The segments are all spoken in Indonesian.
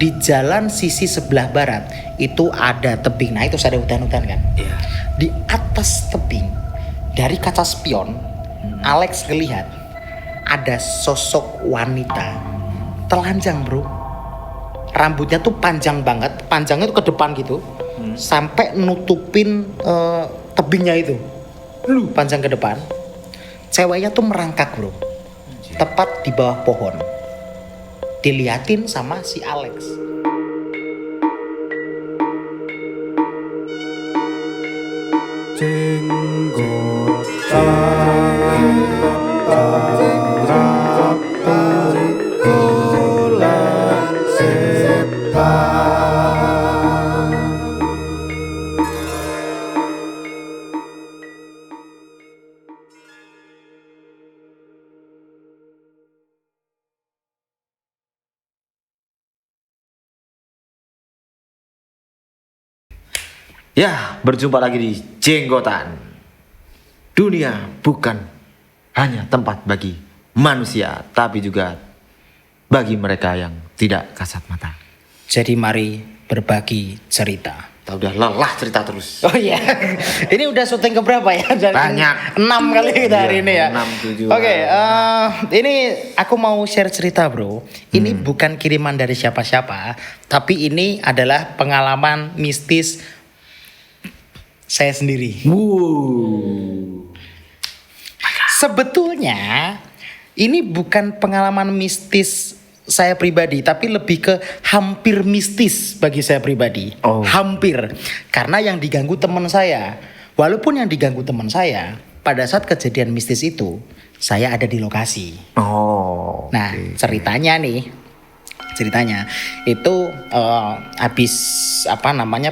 di jalan sisi sebelah barat itu ada tebing. Nah itu ada hutan-hutan kan. Iya. Di atas tebing dari kaca spion Alex ngelihat ada sosok wanita telanjang bro. Rambutnya tuh panjang banget, panjangnya tuh ke depan gitu, sampai nutupin tebingnya itu. Panjang ke depan. Ceweknya tuh merangkak bro, tepat di bawah pohon. Diliatin sama si Alex. Ya, berjumpa lagi di Jenggotan. Dunia bukan hanya tempat bagi manusia, tapi juga bagi mereka yang tidak kasat mata. Jadi mari berbagi cerita. Kita udah lelah cerita terus. Oh iya, ini udah syuting keberapa ya? Banyak. 6 kali kita hari Iya, ini ya. 6, 7. Oke, ini aku mau share cerita bro. Ini bukan kiriman dari siapa-siapa, tapi ini adalah pengalaman mistis saya sendiri. Sebetulnya ini bukan pengalaman mistis saya pribadi, tapi lebih ke hampir mistis bagi saya pribadi. Oh. Hampir. Karena yang diganggu teman saya. Walaupun yang diganggu teman saya, pada saat kejadian mistis itu, saya ada di lokasi. Oh. Nah, ceritanya itu habis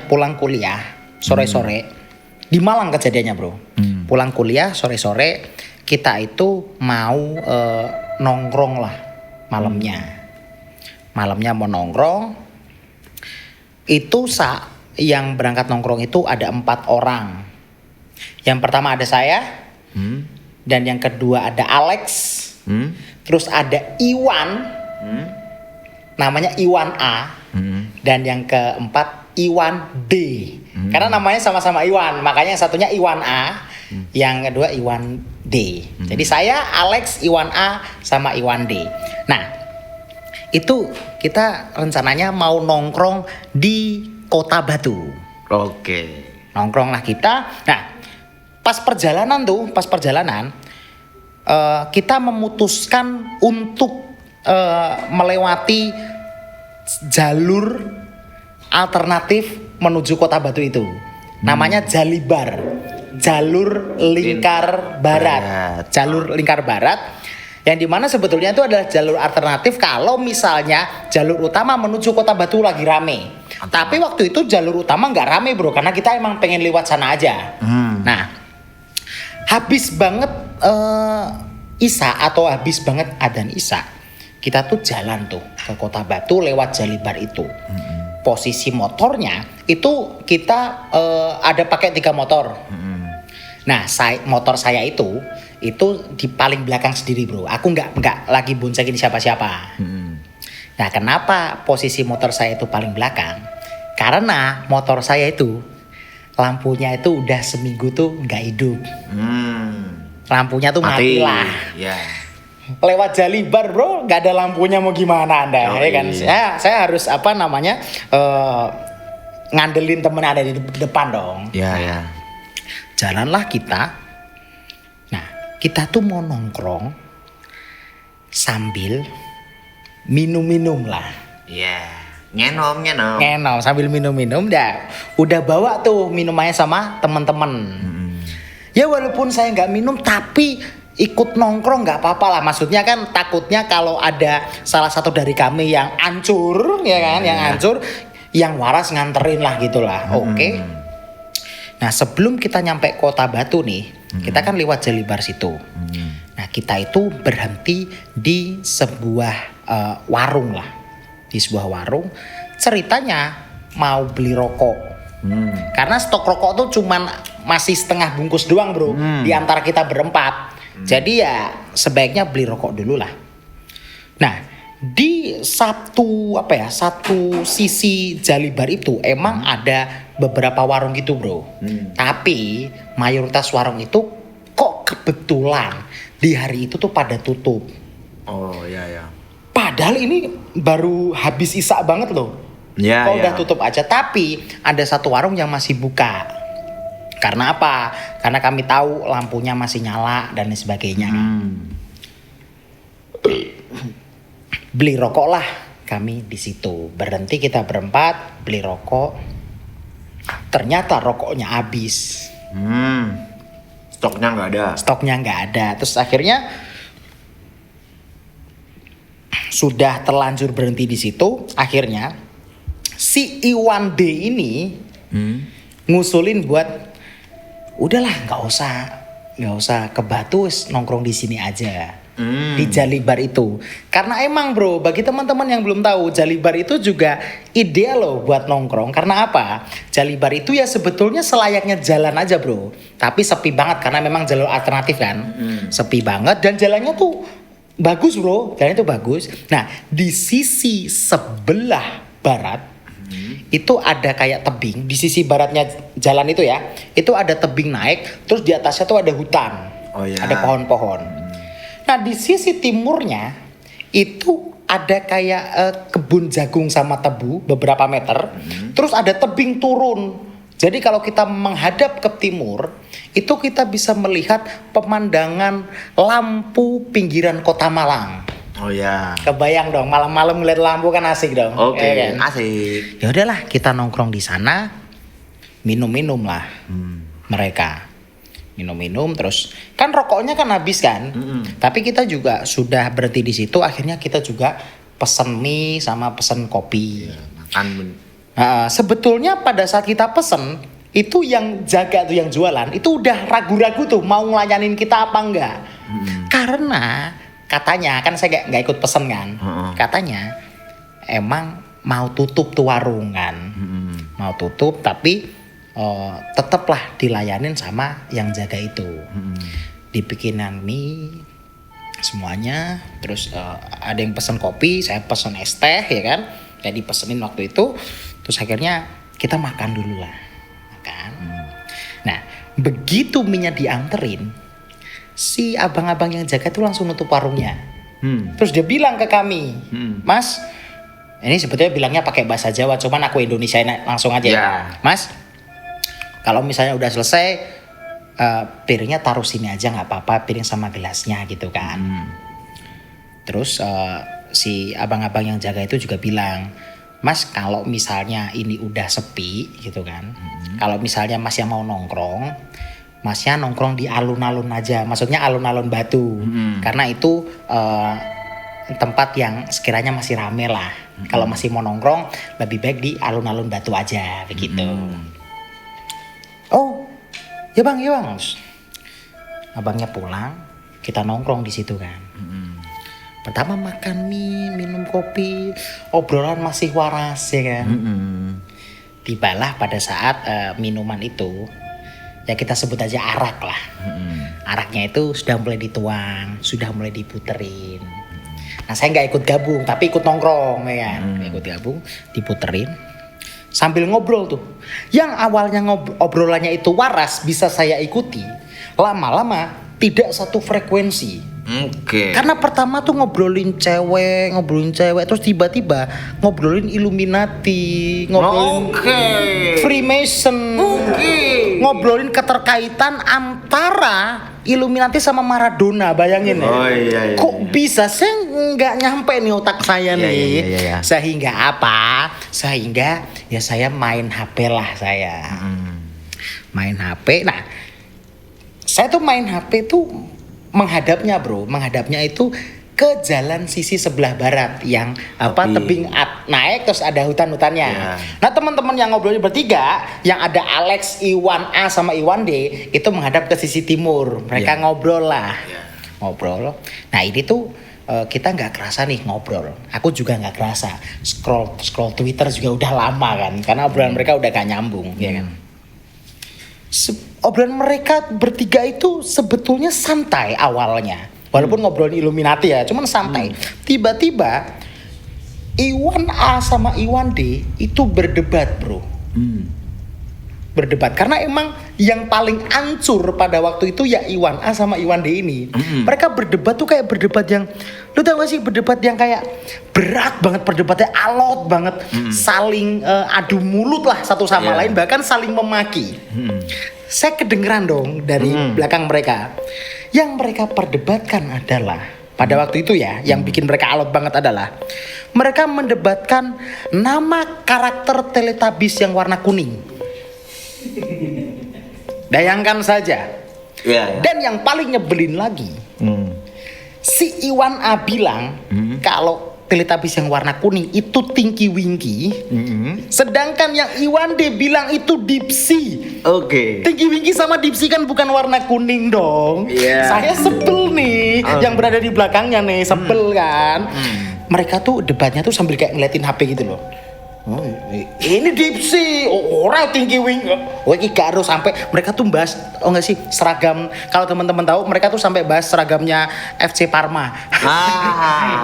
pulang kuliah sore-sore di Malang kejadiannya bro. Pulang kuliah sore-sore kita itu mau nongkrong lah malamnya mau nongkrong. Itu yang berangkat nongkrong itu ada 4 orang. Yang pertama ada saya, dan yang kedua ada Alex, terus ada Iwan, namanya Iwan A, dan yang keempat Iwan D. Karena namanya sama-sama Iwan, makanya yang satunya Iwan A, yang kedua Iwan D. Jadi saya, Alex, Iwan A, sama Iwan D. Nah, itu kita rencananya mau nongkrong di Kota Batu. Oke. Nongkrong lah kita. Nah, pas perjalanan kita memutuskan untuk melewati jalur alternatif menuju Kota Batu itu. Namanya Jalibar, jalur lingkar barat. Jalur lingkar barat yang dimana sebetulnya itu adalah jalur alternatif kalau misalnya jalur utama menuju Kota Batu lagi rame. Tapi waktu itu jalur utama nggak rame bro, karena kita emang pengen lewat sana aja. Nah, habis banget Isya atau habis banget adzan Isya, kita tuh jalan tuh ke Kota Batu lewat Jalibar itu. Posisi motornya itu kita ada pakai 3 motor. Nah, motor saya itu di paling belakang sendiri bro. Aku nggak lagi boncengin siapa-siapa. Nah, kenapa posisi motor saya itu paling belakang? Karena motor saya itu lampunya itu udah seminggu tuh nggak hidup. Lampunya tuh mati lah. Yeah. Lewat Jalibar bro, nggak ada lampunya mau gimana anda, ya kan? Saya harus ngandelin temen ada di depan dong. Ya. Jalanlah kita. Nah, kita tuh mau nongkrong sambil minum-minum lah. Iya. Ngenom. Ngenom sambil minum-minum dah. Udah bawa tuh minumannya sama teman-teman. Ya walaupun saya nggak minum tapi ikut nongkrong nggak apa-apa lah. Maksudnya kan takutnya kalau ada salah satu dari kami yang hancur, ya kan, yang hancur, yang waras nganterin lah gitulah. Oke. Nah sebelum kita nyampe Kota Batu nih, kita kan lewat Jalibar situ. Nah kita itu berhenti di sebuah warung lah, di sebuah warung. Ceritanya mau beli rokok. Karena stok rokok tuh cuman masih setengah bungkus doang bro, di antara kita berempat. Jadi ya sebaiknya beli rokok dulu lah. Nah Di satu sisi Jalibar itu emang ada beberapa warung gitu bro. Tapi mayoritas warung itu kok kebetulan di hari itu tuh pada tutup. Oh ya. Padahal ini baru habis isak banget loh. Ya, Kok ya. udah tutup aja. Tapi ada satu warung yang masih buka. Karena apa? Karena kami tahu lampunya masih nyala dan lain sebagainya. Beli rokok lah kami di situ. Berhenti kita berempat beli rokok. Ternyata rokoknya habis. Stoknya nggak ada. Stoknya nggak ada. Terus akhirnya sudah terlanjur berhenti di situ. Akhirnya si Iwan D ini ngusulin buat udahlah nggak usah ke Batu, nongkrong di sini aja. Di Jalibar itu. Karena emang bro, bagi teman-teman yang belum tahu, Jalibar itu juga ideal loh buat nongkrong. Karena apa? Jalibar itu ya sebetulnya selayaknya jalan aja bro. Tapi sepi banget karena memang jalur alternatif kan. Sepi banget dan jalannya tuh bagus bro. Jalannya tuh bagus. Nah di sisi sebelah barat itu ada kayak tebing. Di sisi baratnya jalan itu ya, itu ada tebing naik. Terus di atasnya tuh ada hutan. Oh, ya. Ada pohon-pohon. Nah di sisi timurnya itu ada kayak kebun jagung sama tebu beberapa meter. Terus ada tebing turun. Jadi kalau kita menghadap ke timur, itu kita bisa melihat pemandangan lampu pinggiran kota Malang. Oh ya. Kebayang dong, malam-malam ngeliat lampu kan asik dong. Oke, Ya kan? asik. Ya udahlah, kita nongkrong di sana, minum-minum lah mereka. Minum-minum terus kan rokoknya kan habis kan. Tapi kita juga sudah berhenti di situ. Akhirnya kita juga pesen mie sama pesen kopi. Makan. Sebetulnya pada saat kita pesen itu yang jaga tuh yang jualan itu udah ragu-ragu tuh mau ngelayanin kita apa enggak. Karena katanya kan saya nggak ikut pesen kan. Katanya emang mau tutup tuh warung kan. Mau tutup tapi tetaplah dilayanin sama yang jaga itu. Dibikinan mie semuanya. Terus ada yang pesen kopi, saya pesen es teh ya kan. Jadi pesenin waktu itu. Terus akhirnya kita makan dulu lah. Makan. Nah begitu minyak dianterin, si abang-abang yang jaga tuh langsung nutup warungnya. Terus dia bilang ke kami, Mas, ini sebetulnya bilangnya pakai bahasa Jawa, cuman aku Indonesia langsung aja. Ya. Mas, kalau misalnya udah selesai, piringnya taruh sini aja nggak apa-apa, piring sama gelasnya gitu kan. Terus si abang-abang yang jaga itu juga bilang, Mas kalau misalnya ini udah sepi gitu kan, kalau misalnya Mas yang mau nongkrong, Masnya nongkrong di alun-alun aja, maksudnya alun-alun Batu, karena itu tempat yang sekiranya masih rame lah. Kalau masih mau nongkrong, lebih baik di alun-alun Batu aja begitu. Oh, ya bang. Abangnya pulang, kita nongkrong di situ kan. Pertama makan mie, minum kopi, obrolan masih waras ya kan. Tibalah pada saat minuman itu, ya kita sebut aja arak lah. Araknya itu sudah mulai dituang, sudah mulai diputerin. Nah saya nggak ikut gabung, tapi ikut nongkrong ya kan. Ikut gabung, diputerin. Sambil ngobrol tuh. Yang awalnya obrolannya itu waras bisa saya ikuti. Lama-lama tidak satu frekuensi. Oke. Karena pertama tuh ngobrolin cewek, terus tiba-tiba ngobrolin Illuminati, ngobrolin Freemason, ngobrolin keterkaitan antara Illuminati sama Maradona, bayangin ya. Oh iya. Kok bisa? Saya nggak nyampe nih otak saya Iya, nih. iya. Sehingga apa? Sehingga ya saya main HP lah saya. Main HP. Nah, saya tuh main HP tuh menghadapnya itu ke jalan sisi sebelah barat yang tebing naik terus ada hutan-hutannya. Yeah. Nah teman-teman yang ngobrolnya bertiga, yang ada Alex, Iwan A sama Iwan D itu menghadap ke sisi timur. Mereka ngobrol lah, ngobrol. Nah ini tuh kita nggak kerasa nih ngobrol. Aku juga nggak kerasa scroll Twitter juga udah lama kan, karena obrolan mereka udah gak nyambung, ya kan. Obrolan mereka bertiga itu sebetulnya santai awalnya. Walaupun ngobrolin Illuminati ya, cuman santai. Tiba-tiba Iwan A sama Iwan D itu berdebat, bro. Berdebat karena emang yang paling ancur pada waktu itu ya Iwan A sama Iwan D ini. Mereka berdebat tuh kayak berdebat yang, lu tau gak sih, berdebat yang kayak berat banget, berdebatnya alot banget, saling adu mulut lah satu sama lain, bahkan saling memaki. Saya kedengeran dong dari belakang mereka. Yang mereka perdebatkan adalah pada waktu itu ya, yang bikin mereka alot banget adalah mereka mendebatkan nama karakter Teletubbies yang warna kuning. Bayangkan saja. Dan yang paling nyebelin lagi, si Iwan A bilang kalau Teletubbies yang warna kuning itu Tinky Winky, sedangkan yang Iwan D bilang itu Dipsy. Tinky Winky sama Dipsy kan bukan warna kuning dong. Saya sebel nih, yang berada di belakangnya nih sebel kan. Mereka tuh debatnya tuh sambil kayak ngeliatin HP gitu loh. Oh, ini Dipsy, orang Tinky Winky. Iki gak harus sampai mereka tuh bahas, oh enggak sih, seragam. Kalau teman-teman tahu, mereka tuh sampai bahas seragamnya FC Parma.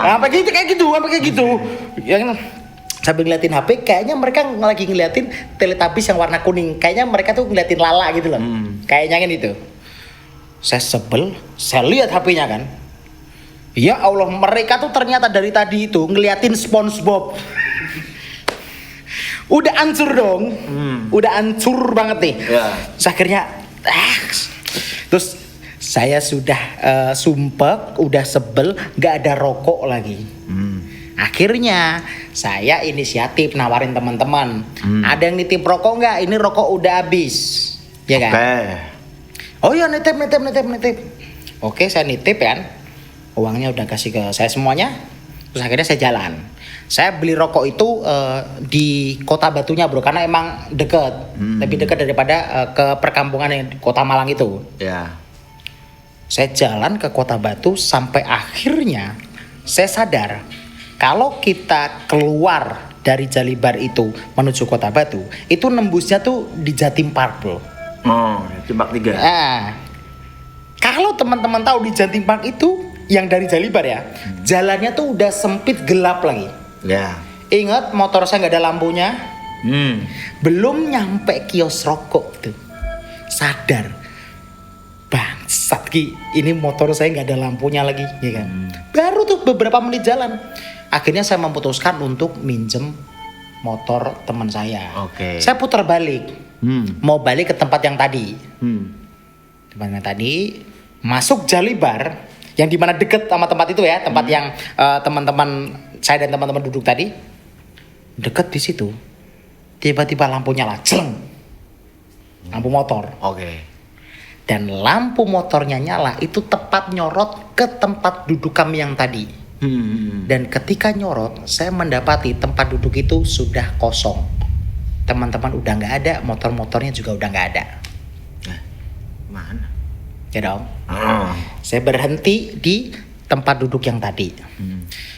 Sampai gitu, kayak gitu. Yang sambil ngeliatin HP, kayaknya mereka lagi ngeliatin Teletubbies yang warna kuning. Kayaknya mereka tuh ngeliatin Lala gitu loh. Kayaknya kan itu. Saya sebel, saya lihat HP-nya kan. Ya Allah, mereka tuh ternyata dari tadi itu ngeliatin SpongeBob. Udah hancur dong, udah hancur banget nih. Terus akhirnya, terus saya sudah sumpek, udah sebel, gak ada rokok lagi. Akhirnya saya inisiatif nawarin teman-teman, ada yang nitip rokok nggak? Ini rokok udah habis, ya kan? Oh iya, nitip. Oke, saya nitip kan, uangnya udah kasih ke saya semuanya. Terus akhirnya saya jalan. Saya beli rokok itu di Kota Batunya, bro, karena emang deket, lebih dekat daripada ke perkampungan yang di Kota Malang itu. Saya jalan ke Kota Batu sampai akhirnya saya sadar kalau kita keluar dari Jalibar itu menuju Kota Batu, itu nembusnya tuh di Jatim Park, bro. Jatim Park 3. Kalau teman-teman tahu di Jatim Park itu yang dari Jalibar ya, jalannya tuh udah sempit, gelap lagi. Ingat, motor saya nggak ada lampunya. Belum nyampe kios rokok tuh, sadar, bangsat Ki, ini motor saya nggak ada lampunya lagi, ya kan? Baru tuh beberapa menit jalan, akhirnya saya memutuskan untuk minjem motor teman saya. Saya putar balik, mau balik ke tempat yang tadi. Tempat yang tadi, masuk Jalibar, yang dimana deket sama tempat itu ya, tempat yang teman-teman saya dan teman-teman duduk tadi, deket di situ. Tiba-tiba lampu nyala, celeng, lampu motor. Dan lampu motornya nyala itu tepat nyorot ke tempat duduk kami yang tadi. Dan ketika nyorot, saya mendapati tempat duduk itu sudah kosong. Teman-teman udah nggak ada, motor-motornya juga udah nggak ada. Mana? Ya dong. Saya berhenti di tempat duduk yang tadi.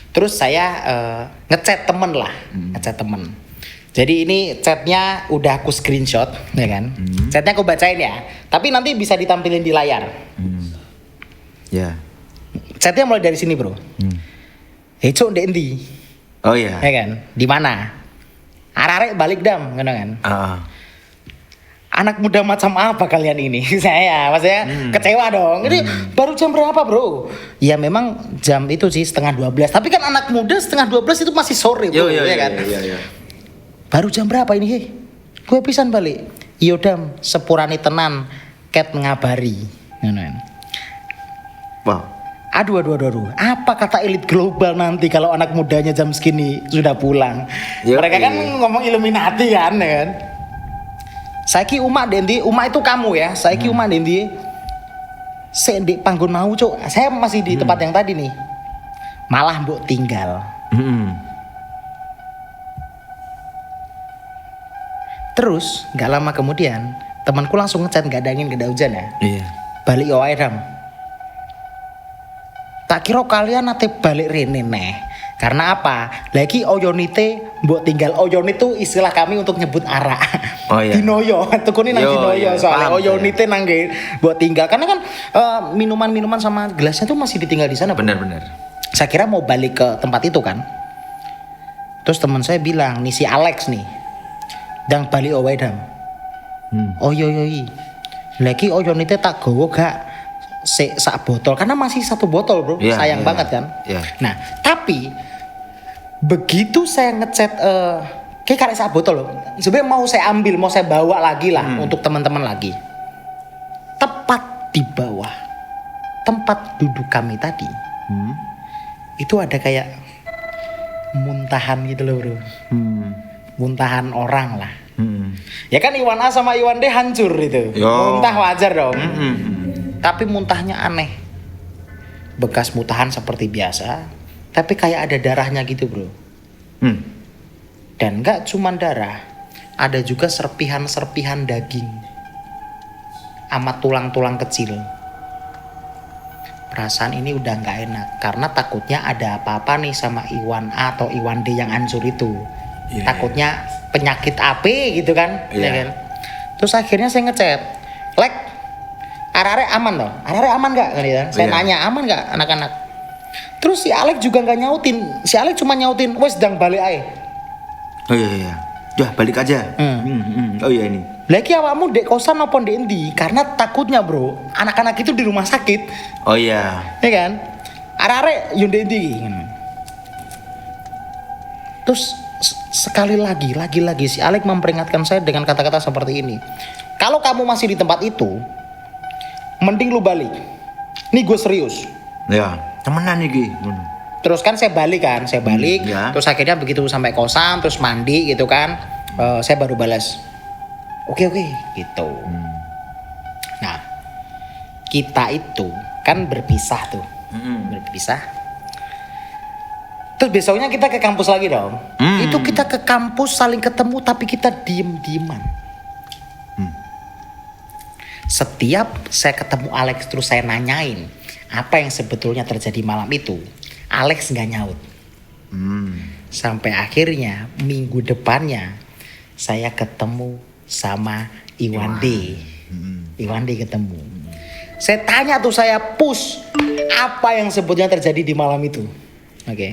Terus saya ngechat temen lah, ngechat temen. Jadi ini chatnya udah aku screenshot, ya kan? Chatnya aku bacain ya. Tapi nanti bisa ditampilin di layar. Chatnya mulai dari sini, bro. Hey cok, ndek endi? Ya kan? Di mana? Arek balik dam, ngono kan? Anak muda macam apa kalian ini? Saya maksudnya kecewa dong. Ini baru jam berapa, bro? Ya memang jam itu sih 11:30. Tapi kan anak muda 11:30 itu masih sore, bro. Ya kan? Baru jam berapa ini, hei? Gue pisan balik. Iyo dam, sepurani tenan, ket ngabari. Aduh. Apa kata elit global nanti kalau anak mudanya jam segini sudah pulang? Mereka kan ngomong Illuminati kan, ya kan? Saiki umak dendi, umak itu kamu ya. Saiki umak dendi. Sendik panggon mau, Cuk. Saya masih di tempat yang tadi nih. Malah mbok tinggal. Terus gak lama kemudian temanku langsung ngechat, gak ada angin, gak ada hujan ya. Balik yo ae dam. Tak kira kalian nate balik rene neh. Karena apa? Lagi oyonite mbok tinggal. Oyonit itu istilah kami untuk nyebut arak. Dinoyo, tukune nang Dinoyo soalnya oyonite nang mbok tinggal. Karena kan minuman-minuman sama gelasnya tuh masih ditinggal di sana. Benar. Saya kira mau balik ke tempat itu kan. Terus teman saya bilang, nih si Alex nih, dang balik owe dam. Oh iya. Lagi oyonite tak gowo gak sak botol karena masih satu botol bro, Iya, sayang iya, banget kan. iya. Nah tapi begitu saya ngechat kayak karek sak botol loh, sebenarnya mau saya ambil, mau saya bawa lagi lah untuk teman-teman lagi. Tepat di bawah tempat duduk kami tadi, itu ada kayak muntahan gitu loh bro, muntahan orang lah. Ya kan Iwan A sama Iwan D hancur itu, Yo. muntah wajar dong. Tapi muntahnya aneh, bekas muntahan seperti biasa, tapi kayak ada darahnya gitu bro. Dan gak cuman darah, ada juga serpihan-serpihan daging, amat tulang-tulang kecil. Perasaan ini udah gak enak, karena takutnya ada apa-apa nih sama Iwan A atau Iwan D yang hancur itu. Iya, Takutnya penyakit AP gitu kan, Iya. ya kan? Terus akhirnya saya ngechat, Lek, arek-arek aman loh, arek-arek aman gak? Kan, ya? Saya Iya. nanya aman gak anak-anak? Terus si Alex juga gak nyautin, si Alex cuma nyautin, wes dang balik ae. Oh iya. Udah balik aja. Oh iya ini. Lagi awakmu dek kosan apa dek endi? Karena takutnya bro, anak-anak itu di rumah sakit, Oh iya. ya kan? Arek-arek yo dek endi? Terus sekali lagi si Alex memperingatkan saya dengan kata-kata seperti ini. Kalau kamu masih di tempat itu, mending lu balik. Nih gue serius. Ya, temenan iki. Terus kan saya balik, ya. terus akhirnya begitu sampai kosan, terus mandi gitu kan, saya baru balas, oke gitu. Nah, kita itu kan berpisah tuh, berpisah. Terus besoknya kita ke kampus lagi dong. Itu kita ke kampus saling ketemu tapi kita diem-dieman. Setiap saya ketemu Alex terus saya nanyain apa yang sebetulnya terjadi malam itu, Alex nggak nyaut. Sampai akhirnya minggu depannya saya ketemu sama Iwan D. Iwan D ketemu. Saya tanya tuh, saya push apa yang sebetulnya terjadi di malam itu. Oke.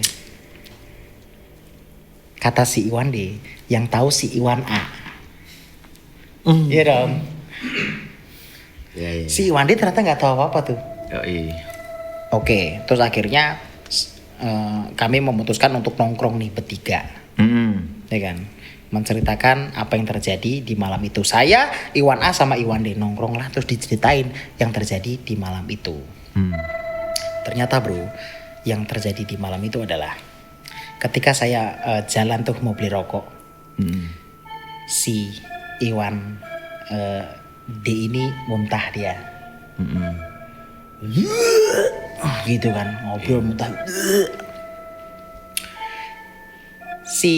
Kata si Iwan D, yang tahu si Iwan A. Iya dong. Iya. Si Iwan D ternyata nggak tahu apa-apa tuh. Oke, terus akhirnya kami memutuskan untuk nongkrong nih bertiga, ya kan, menceritakan apa yang terjadi di malam itu. Saya, Iwan A sama Iwan D nongkrong lah, terus diceritain yang terjadi di malam itu. Ternyata bro, yang terjadi di malam itu adalah ketika saya jalan tuh mau beli rokok, si Iwan D ini muntah dia. Gitu kan, ngobrol muntah. Si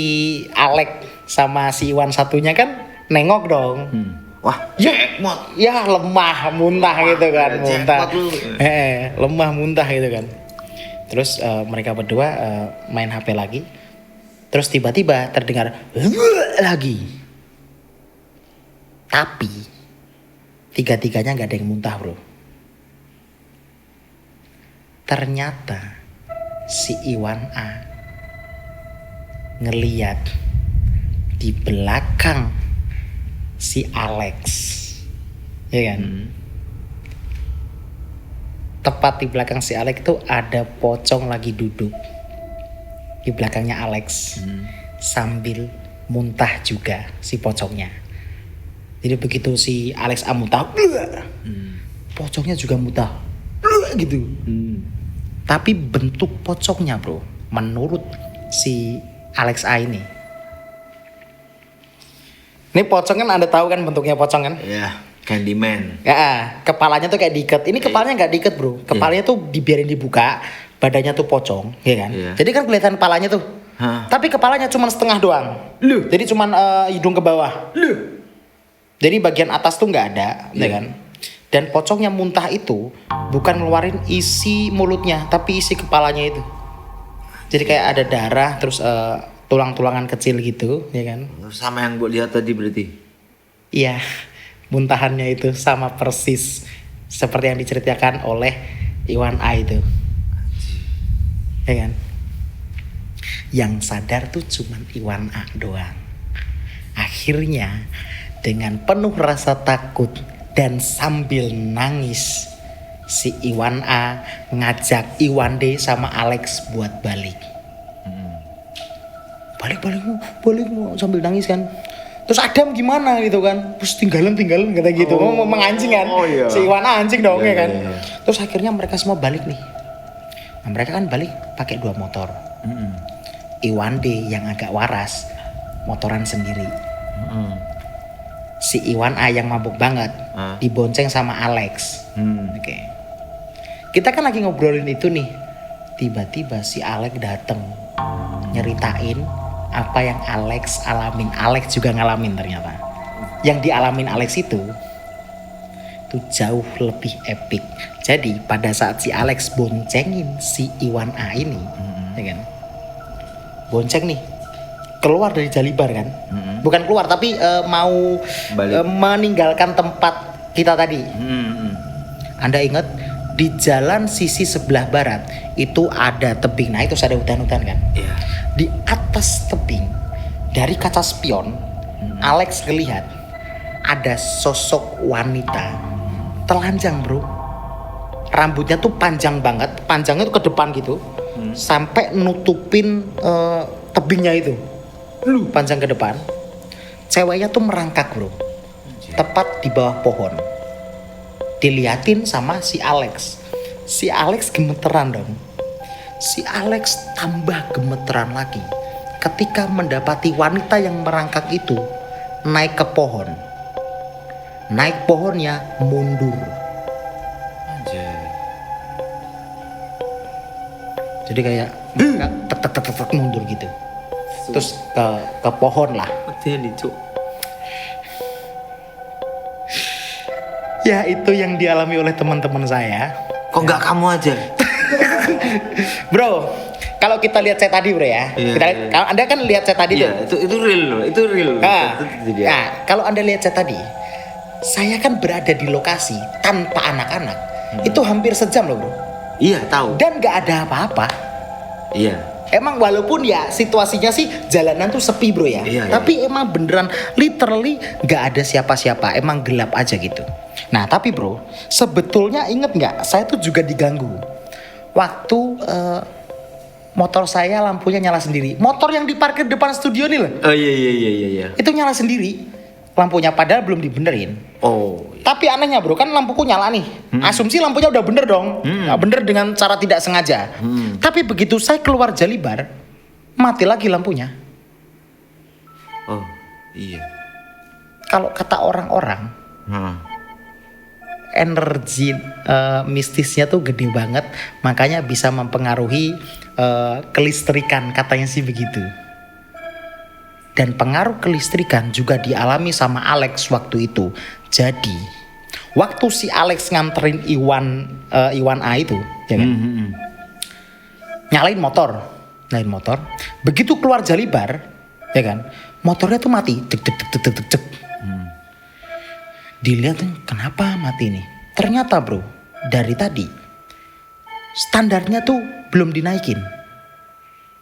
Alex sama si Iwan satunya kan nengok dong. Wah, Ya lemah muntah gitu kan, muntah. jackpot lu. Lemah muntah gitu kan. Terus mereka berdua main HP lagi. Terus tiba-tiba terdengar lagi. Tapi tiga-tiganya nggak ada yang muntah bro. Ternyata si Iwan A ngeliat di belakang si Alex, ya kan? Tepat di belakang si Alex itu ada pocong lagi duduk di belakangnya Alex, sambil muntah juga si pocongnya. Jadi begitu si Alex A muntah, pocongnya juga muntah, gitu. Tapi bentuk pocongnya bro, menurut si Alex A ini pocong kan, Anda tahu kan bentuknya pocong kan? ya, Candyman. Ya, kepalanya tuh kayak diikat. Ini kepalanya nggak diikat bro, kepalanya tuh dibiarin dibuka, badannya tuh pocong, ya kan? Iya. Jadi kan kelihatan kepalanya tuh, tapi kepalanya cuma setengah doang. Jadi cuma hidung ke bawah. Jadi bagian atas tuh nggak ada, ya kan? Dan pocongnya muntah itu bukan ngeluarin isi mulutnya, tapi isi kepalanya itu. Jadi kayak ada darah, terus tulang-tulangan kecil gitu, ya kan? Sama yang gue lihat tadi berarti. Iya, muntahannya itu sama persis seperti yang diceritakan oleh Iwan A itu. Ya kan? Yang sadar tuh cuman Iwan A doang. Akhirnya dengan penuh rasa takut dan sambil nangis, si Iwan A ngajak Iwan D sama Alex buat balik. Balik sambil nangis kan. Terus Adam gimana gitu kan? Terus tinggalin kata gitu. Mau mengancing kan? Iya. Si Iwan A anjing dong ya kan. Iya. Terus akhirnya mereka semua balik nih. Nah, mereka kan balik pakai 2 motor. Iwan D yang agak waras motoran sendiri. Si Iwan A yang mabuk banget dibonceng sama Alex. Oke. Kita kan lagi ngobrolin itu nih. Tiba-tiba si Alex dateng nyeritain apa yang Alex alamin. Alex juga ngalamin ternyata. Yang dialamin Alex itu jauh lebih epic. Jadi pada saat si Alex boncengin si Iwan A ini, ya kan? Bonceng nih, keluar dari Jalibar kan? Bukan keluar tapi mau meninggalkan tempat kita tadi. Anda ingat di jalan sisi sebelah barat itu ada tebing. Nah itu ada hutan-hutan kan? Iya. Di atas tebing dari kaca spion, Alex ngelihat ada sosok wanita telanjang bro. Rambutnya tuh panjang banget, panjangnya tuh ke depan gitu, sampai nutupin tebingnya itu. Panjang ke depan. Ceweknya tuh merangkak bro, tepat di bawah pohon. Diliatin sama si Alex. Si Alex gemeteran dong. Si Alex tambah gemeteran lagi ketika mendapati wanita yang merangkak itu naik ke pohon. Naik pohonnya mundur. Jadi kayak tek mundur gitu. Terus ke pohon lah. Ya itu yang dialami oleh teman-teman saya. Kok nggak kamu aja? Bro, kalau kita lihat saya tadi bro ya, Iya. Anda kan lihat saya tadi tuh. Itu real loh, itu real. Nah, kalau Anda lihat saya tadi, saya kan berada di lokasi tanpa anak-anak. Itu hampir sejam loh bro. Iya tahu. Dan gak ada apa-apa. Iya. Emang walaupun ya situasinya sih jalanan tuh sepi bro ya. Iya, tapi emang beneran literally gak ada siapa-siapa. Emang gelap aja gitu. Nah tapi bro, sebetulnya inget gak, saya tuh juga diganggu. Waktu motor saya lampunya nyala sendiri. Motor yang diparkir depan studio nih loh. Oh iya. Itu nyala sendiri lampunya, padahal belum dibenerin. Oh. Tapi anehnya bro, kan lampuku nyala nih. Asumsi lampunya udah bener dong. Nah, bener dengan cara tidak sengaja. Tapi begitu saya keluar Jalibar, mati lagi lampunya. Oh iya. Kalau kata orang-orang, energi mistisnya tuh gede banget, makanya bisa mempengaruhi kelistrikan, katanya sih begitu. Dan pengaruh kelistrikan juga dialami sama Alex waktu itu. Jadi waktu si Alex nganterin Iwan A itu, ya kan? Nyalain motor. Begitu keluar Jalibar, ya kan? Motornya tuh mati. Cek. Dilihat kenapa mati nih? Ternyata bro, dari tadi standarnya tuh belum dinaikin.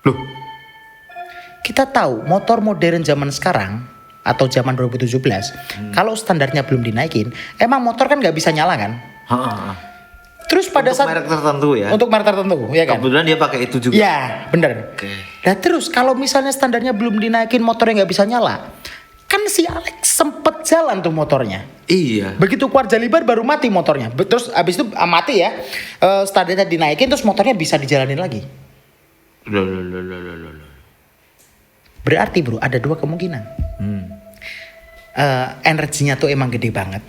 Loh? Kita tahu motor modern zaman sekarang atau zaman 2017, kalau standarnya belum dinaikin, emang motor kan nggak bisa nyala kan? Terus pada untuk saat merek tertentu ya. Untuk merek tertentu, ya kan? Kebetulan dia pakai itu juga. Ya, bener. Oke. Nah terus kalau misalnya standarnya belum dinaikin, motornya nggak bisa nyala, kan si Alex sempet jalan tuh motornya. Iya. Begitu keluar Jalibar baru mati motornya. Terus abis itu mati ya, standarnya dinaikin, terus motornya bisa dijalanin lagi. Loh. Berarti bro, ada 2 kemungkinan. Energinya tuh emang gede banget,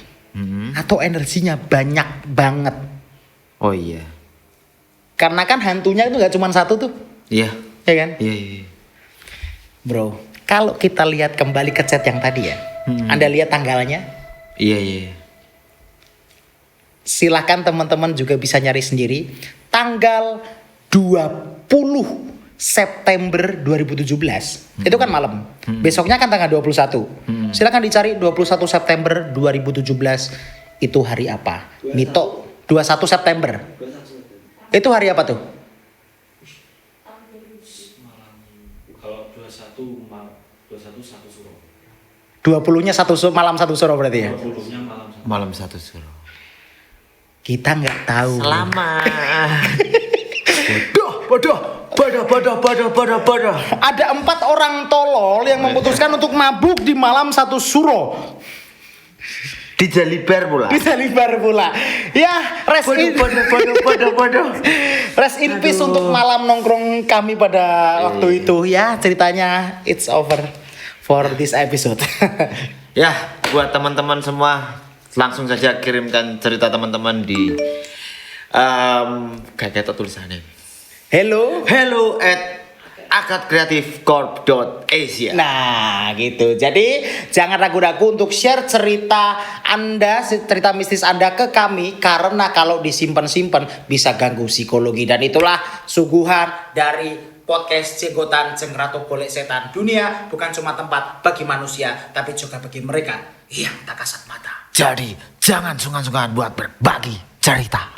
atau energinya banyak banget. Oh iya. Karena kan hantunya itu gak cuma satu tuh, Iya. ya kan? Iya. Bro, kalau kita lihat kembali ke chat yang tadi ya, Anda lihat tanggalnya. Iya. Silahkan teman-teman juga bisa nyari sendiri. Tanggal 20 September 2017. Itu kan malam. Besoknya kan tanggal 21. Silakan dicari 21 September 2017 itu hari apa? Mito 21 September. Itu hari apa tuh? 20-nya malam satu suro berarti ya? Malam satu suro. Kita nggak tahu. Selamat. Bodoh. Ada 4 orang tolol yang memutuskan untuk mabuk di malam satu suro. Di Jalibar pula. Bisa libar pula. Ya, Bodoh. rest in peace untuk malam nongkrong kami pada waktu itu. Ya, ceritanya it's over for this episode. Ya, buat teman-teman semua, langsung saja kirimkan cerita teman-teman di kayak tulisannya. Hello. Hello at akadkreatifcorp.asia. Nah, gitu. Jadi, jangan ragu-ragu untuk share cerita Anda, cerita mistis Anda ke kami karena kalau disimpan-simpan bisa ganggu psikologi dan itulah suguhan dari podcast Jenggotan Jengrato Golek Setan. Dunia bukan cuma tempat bagi manusia, tapi juga bagi mereka yang tak kasat mata. Jadi, jangan sungkan-sungkan buat berbagi cerita.